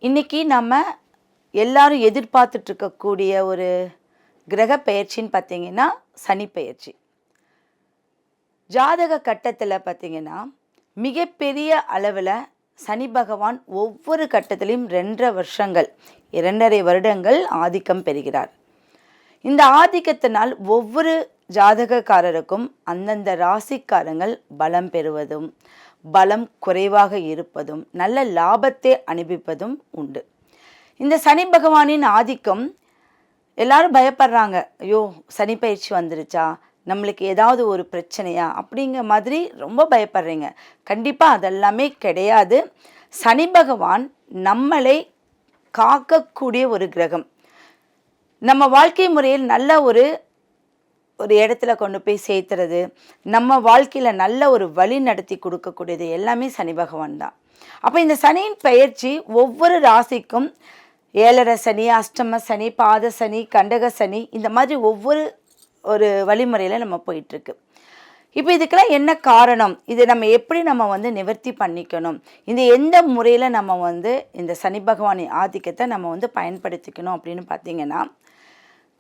இன்னைக்கு நம்ம எல்லாரும் எதிர்பார்த்துட்டு இருக்கக்கூடிய ஒரு கிரக பெயர்ச்சின்னு பார்த்தீங்கன்னா சனி பெயர்ச்சி. ஜாதக கட்டத்தில் பார்த்தீங்கன்னா மிகப்பெரிய அளவில் சனி பகவான் ஒவ்வொரு கட்டத்திலையும் 2.5 வருஷங்கள் 2.5 வருடங்கள் ஆதிக்கம் பெறுகிறார். இந்த ஆதிக்கத்தினால் ஒவ்வொரு ஜாதகக்காரருக்கும் அந்தந்த ராசிக்காரங்கள் பலம் பெறுவதும் பலம் குறைவாக இருப்பதும் நல்ல லாபத்தை அனுபவிப்பதும் உண்டு. இந்த சனி பகவானின் ஆதிக்கம் எல்லாரும் பயப்படுறாங்க. ஐயோ, சனி பயிற்சி வந்துருச்சா, நம்மளுக்கு ஏதாவது ஒரு பிரச்சனையா அப்படிங்கிற மாதிரி ரொம்ப பயப்படுறீங்க. கண்டிப்பாக அதெல்லாமே கிடையாது. சனி பகவான் நம்மளை காக்கக்கூடிய ஒரு கிரகம். நம்ம வாழ்க்கை முறையில் நல்ல ஒரு இடத்துல கொண்டு போய் சேர்த்துறது, நம்ம வாழ்க்கையில் நல்ல ஒரு வழி நடத்தி கொடுக்கக்கூடியது எல்லாமே சனி பகவான் தான். அப்போ இந்த சனியின் பெயர்ச்சி ஒவ்வொரு ராசிக்கும் 7.5 சனி, அஷ்டம சனி, பாத சனி, கண்டக சனி, இந்த மாதிரி ஒவ்வொரு வழிமுறையில் நம்ம போயிட்டுருக்கு. இப்போ இதுக்கெல்லாம் என்ன காரணம், இது நம்ம எப்படி நம்ம நிவர்த்தி பண்ணிக்கணும், இந்த எந்த முறையில் நம்ம இந்த சனி பகவானின் ஆதிக்கத்தை நம்ம பயன்படுத்திக்கணும் அப்படின்னு பார்த்தீங்கன்னா,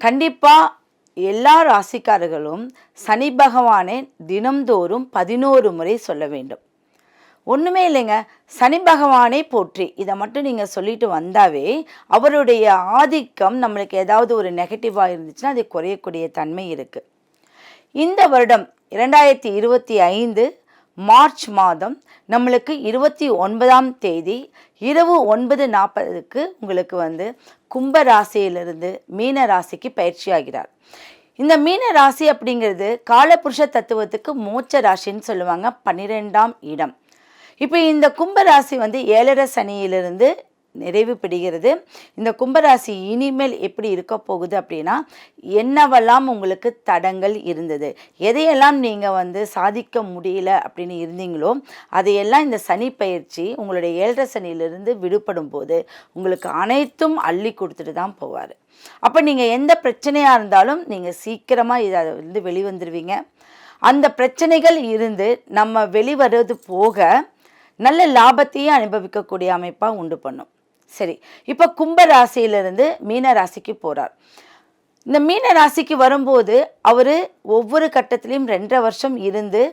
கண்டிப்பாக எல்லா ராசிக்காரர்களும் சனி பகவானை தினம்தோறும் 11 முறை சொல்ல வேண்டும். ஒன்றுமே இல்லைங்க, சனி பகவானை போற்றி இதை மட்டும் நீங்கள் சொல்லிட்டு வந்தாவே அவருடைய ஆதிக்கம் நம்மளுக்கு ஏதாவது ஒரு நெகட்டிவாக இருந்துச்சுன்னா அது குறையக்கூடிய தன்மை இருக்குது. இந்த வருடம் 2025 மார்ச் மாதம் நம்மளுக்கு 29ஆம் தேதி இரவு 9:40க்கு உங்களுக்கு கும்ப ராசியிலிருந்து மீன ராசிக்கு பயிற்சி ஆகிறார். இந்த மீன ராசி அப்படிங்கிறது காலபுருஷ தத்துவத்துக்கு மோட்ச ராசின்னு சொல்லுவாங்க, 12ஆம் இடம். இப்போ இந்த கும்பராசி 7.5 சனியிலிருந்து நிறைவு பெறுகிறது. இந்த கும்பராசி இனிமேல் எப்படி இருக்க போகுது அப்படின்னா, என்னவெல்லாம் உங்களுக்கு தடங்கள் இருந்தது, எதையெல்லாம் நீங்கள் சாதிக்க முடியல அப்படின்னு இருந்தீங்களோ அதையெல்லாம் இந்த சனி பயிற்சி உங்களுடைய 7.5 சனியிலிருந்து விடுபடும் போது உங்களுக்கு அனைத்தும் அள்ளி கொடுத்துட்டு தான் போவார். அப்போ நீங்கள் எந்த பிரச்சனையாக இருந்தாலும் நீங்கள் சீக்கிரமாக இதை வெளிவந்துடுவீங்க. அந்த பிரச்சனைகள் இருந்து நம்ம வெளிவரது போக நல்ல லாபத்தையும் அனுபவிக்கக்கூடிய அமைப்பாக உண்டு பண்ணும். சரி, இப்போ கும்ப ராசியிலிருந்து மீன ராசிக்கு போகிறார். இந்த மீன ராசிக்கு வரும்போது அவர் ஒவ்வொரு கட்டத்திலையும் 2.5 வருஷம் இருந்து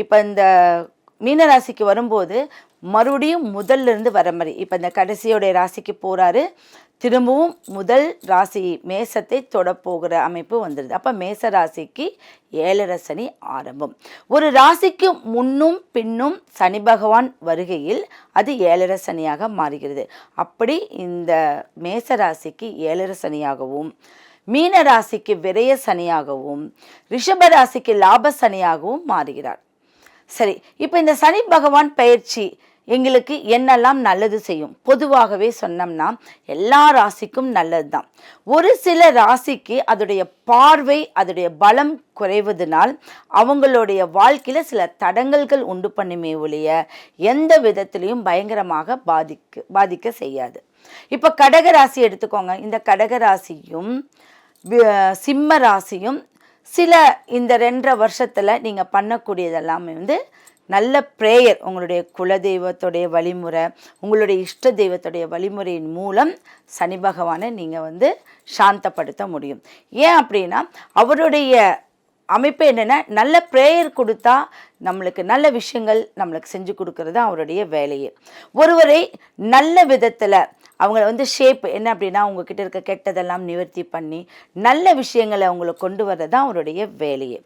இப்போ இந்த மீன ராசிக்கு வரும்போது மறுபடியும் முதல்லிருந்து வர மாதிரி இப்போ இந்த கடைசியோடைய ராசிக்கு போகிறாரு. திரும்பவும் முதல் ராசி மேசத்தை தொடப்போகிற அமைப்பு வந்துடுது. அப்போ மேச ராசிக்கு 7.5 சனி ஆரம்பம். ஒரு ராசிக்கு முன்னும் பின்னும் சனி பகவான் வருகையில் அது 7.5 சனியாக மாறுகிறது. அப்படி இந்த மேச ராசிக்கு 7.5 சனியாகவும், மீன ராசிக்கு விரய சனியாகவும், ரிஷப ராசிக்கு லாப சனியாகவும் மாறுகிறார். சரி, இப்போ இந்த சனி பகவான் பயிற்சி எங்களுக்கு என்னெல்லாம் நல்லது செய்யும், பொதுவாகவே சொன்னோம்னா எல்லா ராசிக்கும் நல்லது தான். ஒரு சில ராசிக்கு அதோடைய பார்வை அதோடைய பலம் குறைவதனால் அவங்களுடைய வாழ்க்கையில் சில தடங்கல்கள் உண்டு பண்ணுமே ஒழிய எந்த விதத்திலையும் பயங்கரமாக பாதிக்க செய்யாது. இப்போ கடக ராசி எடுத்துக்கோங்க. இந்த கடக ராசியும் சிம்ம ராசியும் சில இந்த 2.5 வருஷத்தில் நீங்கள் பண்ணக்கூடியதெல்லாமே நல்ல ப்ரேயர், உங்களுடைய குலதெய்வத்துடைய வழிமுறை, உங்களுடைய இஷ்ட தெய்வத்துடைய வழிமுறையின் மூலம் சனி பகவானை நீங்கள் சாந்தப்படுத்த முடியும். ஏன் அப்படின்னா அவருடைய அமைப்பு என்னென்னா, நல்ல ப்ரேயர் கொடுத்தா நம்மளுக்கு நல்ல விஷயங்கள் நம்மளுக்கு செஞ்சு கொடுக்கறது அவருடைய வேலையே. ஒருவரை நல்ல விதத்தில் அவங்கள ஷேப் என்ன அப்படின்னா உங்ககிட்ட இருக்க கெட்டதெல்லாம் நிவர்த்தி பண்ணி நல்ல விஷயங்களை அவங்களை கொண்டு வர்றது தான் அவருடைய வேலையே.